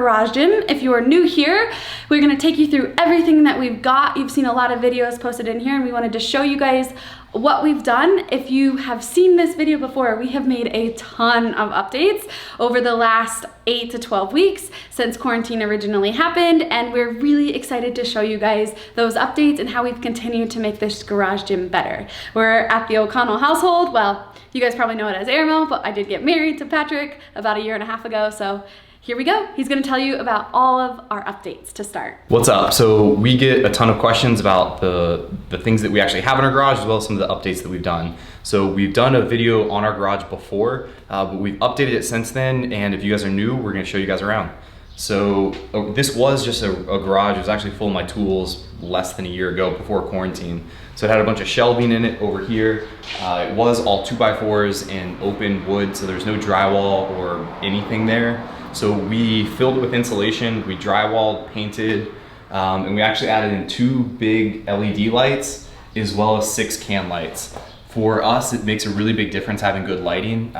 garage gym. If you are new here, we're gonna take you through everything that we've got. You've seen a lot of videos posted in here, and we wanted to show you guys what we've done. If you have seen this video before, we have made a ton of updates over the last 8 to 12 weeks since quarantine originally happened, and we're really excited to show you guys those updates and how we've continued to make this garage gym better. We're at the O'Connell household. Well, you guys probably know it as Airmill, but I did get married to Patrick about 1.5 years ago, so here we go. He's gonna tell you about all of our updates to start. What's up? So we get a ton of questions about the things that we actually have in our garage, as well as some of the updates that we've done. So we've done a video on our garage before, but we've updated it since then. And if you guys are new, we're gonna show you guys around. So this was just a garage. It was actually full of my tools less than 1 year ago before quarantine. So it had a bunch of shelving in it over here. It was all 2x4s and open wood, so there's no drywall or anything there. So we filled it with insulation, we drywalled, painted, and we actually added in 2 big LED lights as well as 6 can lights. For us, it makes a really big difference having good lighting.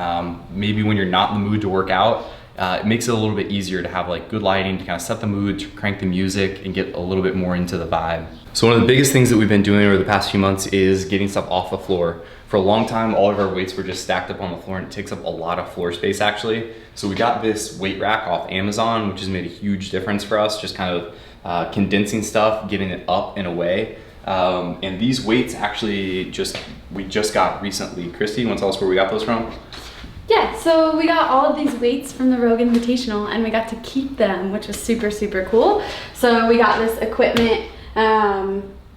Maybe when you're not in the mood to work out, it makes it a little bit easier to have like good lighting to kind of set the mood, to crank the music and get a little bit more into the vibe. So one of the biggest things that we've been doing over the past few months is getting stuff off the floor. For a long time, all of our weights were just stacked up on the floor, and it takes up a lot of floor space actually. So we got this weight rack off Amazon, which has made a huge difference for us, just kind of condensing stuff, getting it up and away. And these weights actually we just got recently. Christy, you want to tell us where we got those from? Yeah, so we got all of these weights from the Rogue Invitational, and we got to keep them, which was super, super cool. So we got this equipment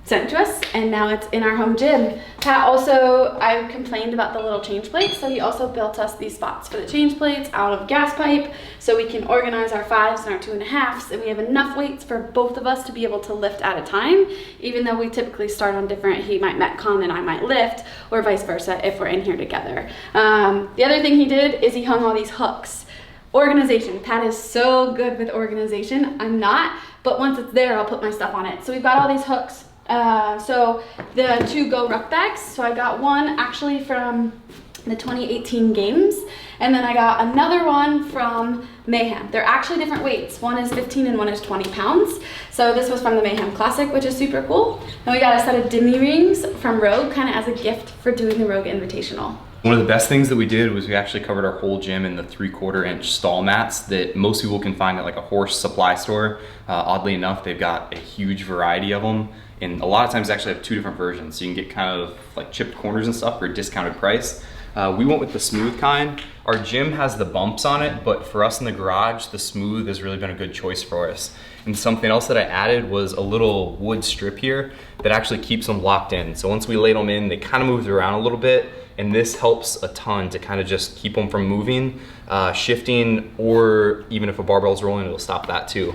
sent to us, and now it's in our home gym. Pat also, I complained about the little change plates, so he also built us these spots for the change plates out of gas pipe, so we can organize our 5s and our 2.5s, and we have enough weights for both of us to be able to lift at a time, even though we typically start on different. He might metcon and I might lift, or vice versa if we're in here together. The other thing he did is he hung all these hooks. Organization. Pat is so good with organization. I'm not, but once it's there, I'll put my stuff on it. So we've got all these hooks. So the 2 Go Ruck bags. So I got one actually from the 2018 games, and then I got another one from Mayhem. They're actually different weights. One is 15 and one is 20 pounds. So this was from the Mayhem Classic, which is super cool. And we got a set of Dimmy rings from Rogue, kind of as a gift for doing the Rogue Invitational. One of the best things that we did was we actually covered our whole gym in the 3/4 inch stall mats that most people can find at like a horse supply store. Oddly enough, they've got a huge variety of them. And a lot of times they actually have 2 different versions. So you can get kind of like chipped corners and stuff for a discounted price. We went with the smooth kind. Our gym has the bumps on it, but for us in the garage, the smooth has really been a good choice for us. And something else that I added was a little wood strip here that actually keeps them locked in. So once we laid them in, they kind of moved around a little bit, and this helps a ton to kind of just keep them from moving, shifting, or even if a barbell's rolling, it'll stop that too.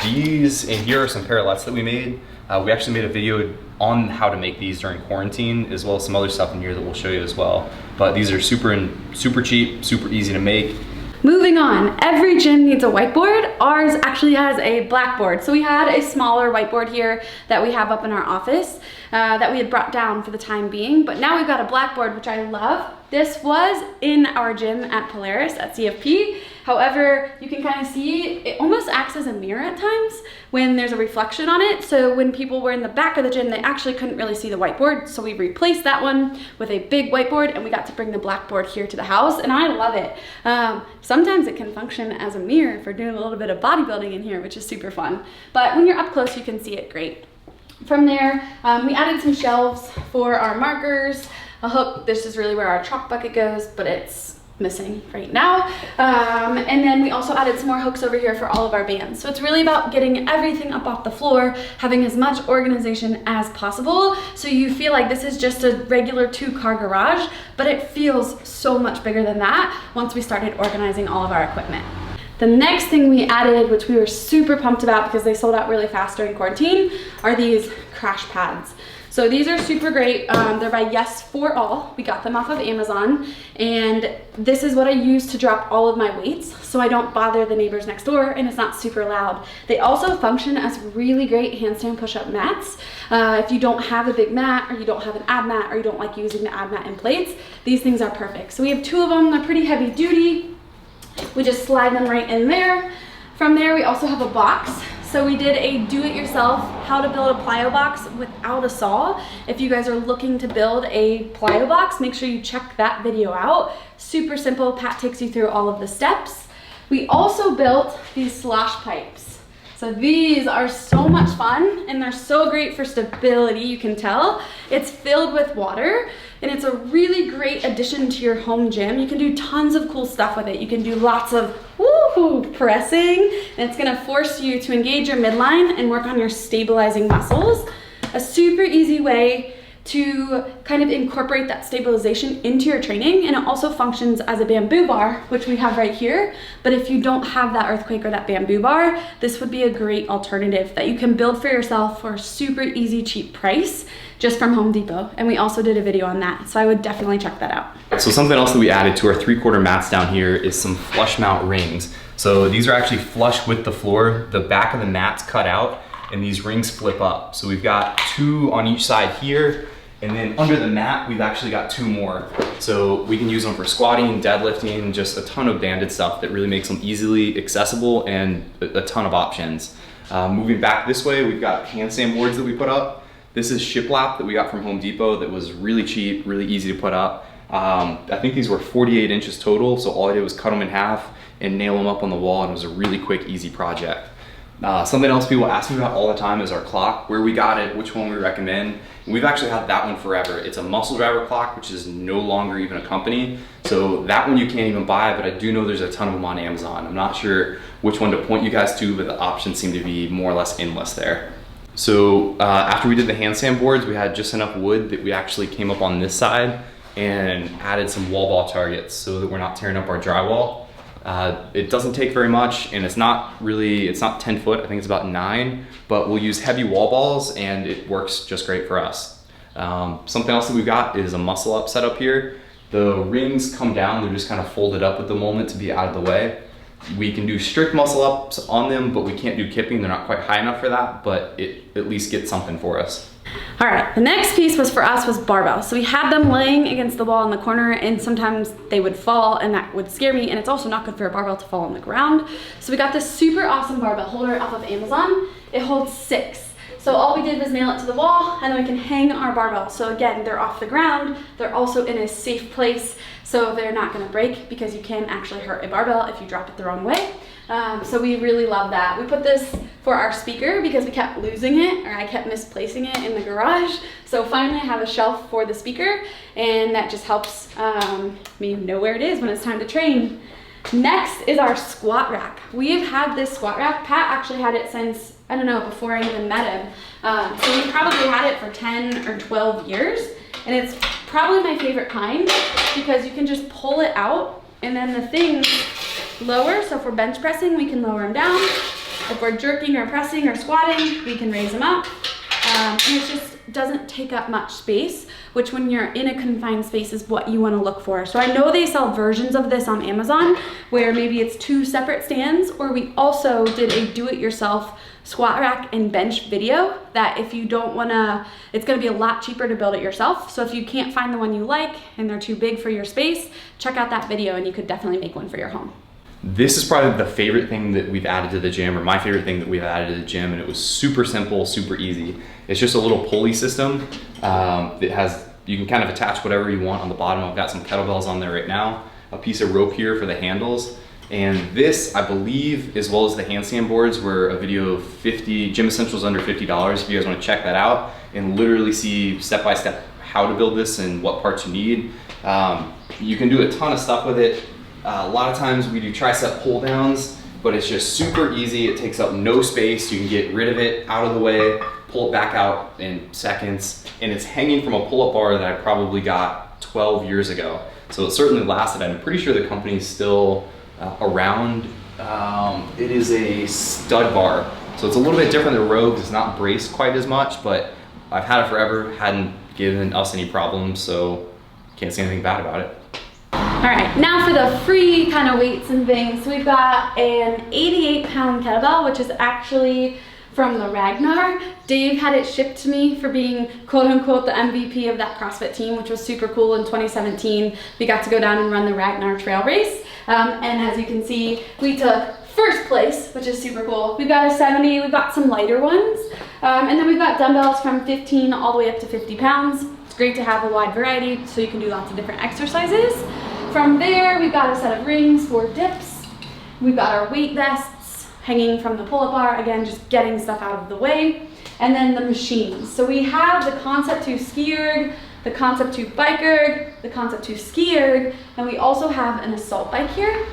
These, and here are some parallettes that we made. We actually made a video on how to make these during quarantine, as well as some other stuff in here that we'll show you as well. But these are super cheap, super easy to make. Moving on, every gym needs a whiteboard. Ours actually has a blackboard. So we had a smaller whiteboard here that we have up in our office that we had brought down for the time being, but now we've got a blackboard, which I love. This was in our gym at Polaris at CFP. However, you can kind of see it almost acts as a mirror at times when there's a reflection on it. So when people were in the back of the gym, they actually couldn't really see the whiteboard. So we replaced that one with a big whiteboard, and we got to bring the blackboard here to the house, and I love it. Sometimes it can function as a mirror if we're doing a little bit of bodybuilding in here, which is super fun. But when you're up close, you can see it great. From there, we added some shelves for our markers, a hook. This is really where our chalk bucket goes, but it's missing right now. And then we also added some more hooks over here for all of our bands. So it's really about getting everything up off the floor, having as much organization as possible, so you feel like this is just a regular 2-car garage, but it feels so much bigger than that once we started organizing all of our equipment. The next thing we added, which we were super pumped about because they sold out really fast during quarantine, are these crash pads. So these are super great. They're by Yes For All. We got them off of Amazon, and this is what I use to drop all of my weights so I don't bother the neighbors next door and it's not super loud. They also function as really great handstand push-up mats. If you don't have a big mat, or you don't have an ab mat, or you don't like using the ab mat in plates, these things are perfect. So we have 2 of them. They're pretty heavy duty. We just slide them right in there. From there, we also have a box. So we did a do-it-yourself, how to build a plyo box without a saw. If you guys are looking to build a plyo box, make sure you check that video out. Super simple, Pat takes you through all of the steps. We also built these slosh pipes. So these are so much fun and they're so great for stability, you can tell. It's filled with water and it's a really great addition to your home gym. You can do tons of cool stuff with it. You can do lots of pressing, and it's gonna force you to engage your midline and work on your stabilizing muscles. A super easy way to kind of incorporate that stabilization into your training, and it also functions as a bamboo bar, which we have right here. But if you don't have that earthquake or that bamboo bar, this would be a great alternative that you can build for yourself for a super easy, cheap price just from Home Depot. And we also did a video on that, so I would definitely check that out. So something else that we added to our 3/4 mats down here is some flush mount rings. So these are actually flush with the floor. The back of the mat's cut out and these rings flip up. So we've got 2 on each side here, and then under the mat, we've actually got 2 more. So we can use them for squatting, deadlifting, just a ton of banded stuff that really makes them easily accessible and a ton of options. Moving back this way, we've got handstand boards that we put up. This is shiplap that we got from Home Depot that was really cheap, really easy to put up. I think these were 48 inches total, so all I did was cut them in half and nail them up on the wall, and it was a really quick, easy project. Something else people ask me about all the time is our clock, where we got it, which one we recommend. And we've actually had that one forever. It's a muscle driver clock, which is no longer even a company. So that one you can't even buy, but I do know there's a ton of them on Amazon. I'm not sure which one to point you guys to, but the options seem to be more or less endless there. So after we did the handstand boards, we had just enough wood that we actually came up on this side and added some wall ball targets so that we're not tearing up our drywall. It doesn't take very much, and it's not 10 foot, I think it's about 9, but we'll use heavy wall balls and it works just great for us. Something else that we've got is a muscle up setup here. The rings come down, they're just kind of folded up at the moment to be out of the way. We can do strict muscle ups on them, but we can't do kipping. They're not quite high enough for that, but it at least gets something for us. All right, the next piece was for us was barbells. So we had them laying against the wall in the corner, and sometimes they would fall, and that would scare me, and it's also not good for a barbell to fall on the ground. So we got this super awesome barbell holder off of Amazon. It holds 6. So all we did was nail it to the wall, and then we can hang our barbells. So again, they're off the ground. They're also in a safe place, so they're not gonna break, because you can actually hurt a barbell if you drop it the wrong way. So we really love that. We put this for our speaker because we kept losing it, or I kept misplacing it in the garage. So finally I have a shelf for the speaker, and that just helps me know where it is when it's time to train. Next is our squat rack. We've had this squat rack. Pat actually had it since, I don't know, before I even met him. So we probably had it for 10 or 12 years, and it's probably my favorite kind because you can just pull it out, and then the thing lower. So if we're bench pressing, we can lower them down. If we're jerking or pressing or squatting, we can raise them up. And it just doesn't take up much space, which when you're in a confined space is what you want to look for. So I know they sell versions of this on Amazon where maybe it's 2 separate stands, or we also did a do-it-yourself squat rack and bench video that if you don't want to, it's going to be a lot cheaper to build it yourself. So if you can't find the one you like and they're too big for your space, check out that video and you could definitely make one for your home. This is probably the favorite thing that we've added to the gym, or my favorite thing that we've added to the gym, and it was super simple, super easy. It's just a little pulley system that you can kind of attach whatever you want on the bottom. I've got some kettlebells on there right now, a piece of rope here for the handles, and this, I believe, as well as the handstand boards, were a video of 50 gym essentials under $50. If you guys want to check that out and literally see step-by-step how to build this and what parts you need. You can do a ton of stuff with it. A lot of times we do tricep pull downs, but it's just super easy. It takes up no space. You can get rid of it out of the way, pull it back out in seconds, and it's hanging from a pull-up bar that I probably got 12 years ago. So it certainly lasted. I'm pretty sure the company's still around. It is a stud bar. So it's a little bit different than Rogue. It's not braced quite as much, but I've had it forever, hadn't given us any problems, so can't say anything bad about it. All right, now for the free kind of weights and things. We've got an 88-pound kettlebell, which is actually from the Ragnar. Dave had it shipped to me for being quote unquote the MVP of that CrossFit team, which was super cool. In 2017, we got to go down and run the Ragnar trail race. And as you can see, we took first place, which is super cool. We've got a 70, we've got some lighter ones, and then we've got dumbbells from 15 all the way up to 50 pounds. It's great to have a wide variety so you can do lots of different exercises. From there, we've got a set of rings for dips. We've got our weight vests hanging from the pull-up bar, again, just getting stuff out of the way. And then the machines. So we have the Concept 2 ski erg, the Concept 2 bike erg, the Concept 2 ski erg, and we also have an assault bike here.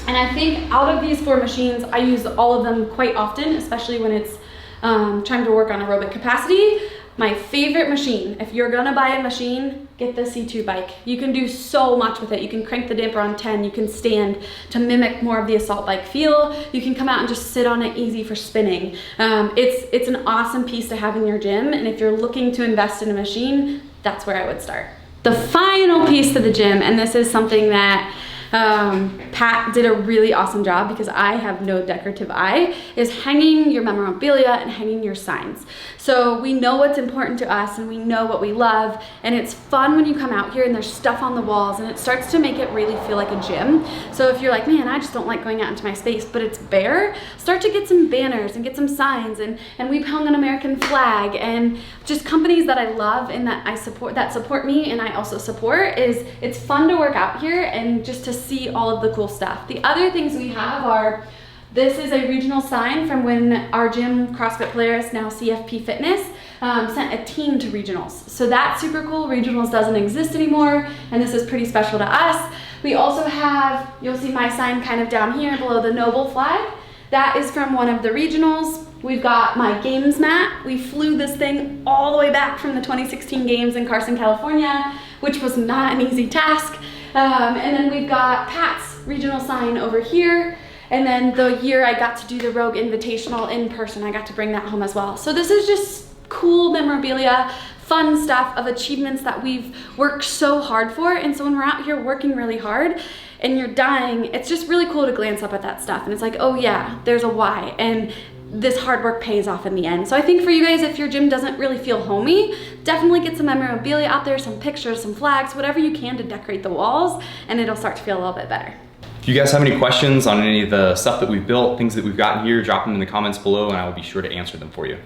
And I think out of these 4 machines, I use all of them quite often, especially when it's trying to work on aerobic capacity. My favorite machine, if you're gonna buy a machine, get the C2 bike. You can do so much with it. You can crank the damper on 10, you can stand to mimic more of the assault bike feel. You can come out and just sit on it easy for spinning. It's an awesome piece to have in your gym, and if you're looking to invest in a machine, that's where I would start. The final piece to the gym, and this is something that Pat did a really awesome job because I have no decorative eye, is hanging your memorabilia and hanging your signs. So we know what's important to us and we know what we love, and it's fun when you come out here and there's stuff on the walls and it starts to make it really feel like a gym. So if you're like, man, I just don't like going out into my space, but it's bare, start to get some banners and get some signs, and we've hung an American flag, and just companies that I love and that I support, that support me and I also support. It's fun to work out here and just to see all of the cool stuff. The other things we have are, this is a regional sign from when our gym, CrossFit Polaris, now CFP Fitness, sent a team to regionals. So that's super cool. Regionals doesn't exist anymore, and this is pretty special to us. We also have, you'll see my sign kind of down here below the Noble flag. That is from one of the regionals. We've got my games mat. We flew this thing all the way back from the 2016 games in Carson, California, which was not an easy task. And then we've got Pat's regional sign over here. And then the year I got to do the Rogue Invitational in person, I got to bring that home as well. So this is just cool memorabilia, fun stuff of achievements that we've worked so hard for. And so when we're out here working really hard and you're dying, it's just really cool to glance up at that stuff. And it's like, oh yeah, there's a why. And this hard work pays off in the end. So I think for you guys, if your gym doesn't really feel homey, definitely get some memorabilia out there, some pictures, some flags, whatever you can to decorate the walls, and it'll start to feel a little bit better. If you guys have any questions on any of the stuff that we've built, things that we've gotten here, drop them in the comments below and I will be sure to answer them for you.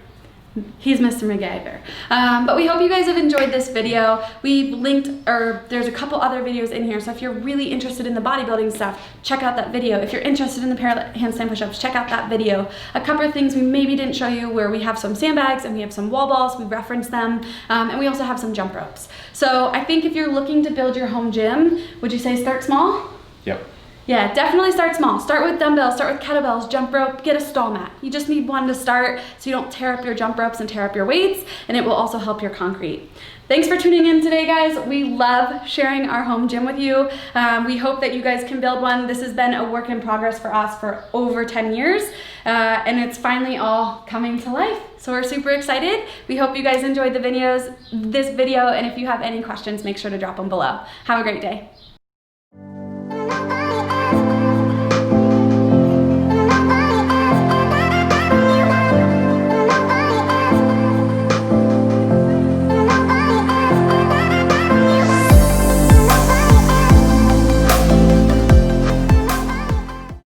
He's Mr. MacGyver. But we hope you guys have enjoyed this video. We've linked, or there's a couple other videos in here, so if you're really interested in the bodybuilding stuff, check out that video. If you're interested in the parallel handstand push-ups, check out that video. A couple of things we maybe didn't show you, where we have some sandbags and we have some wall balls, we reference them, and we also have some jump ropes. So I think if you're looking to build your home gym, would you say start small? Yep. Yeah, definitely start small. Start with dumbbells, start with kettlebells, jump rope, get a stall mat. You just need one to start so you don't tear up your jump ropes and tear up your weights, and it will also help your concrete. Thanks for tuning in today, guys. We love sharing our home gym with you. We hope that you guys can build one. This has been a work in progress for us for over 10 years, and it's finally all coming to life. So we're super excited. We hope you guys enjoyed this video, and if you have any questions, make sure to drop them below. Have a great day.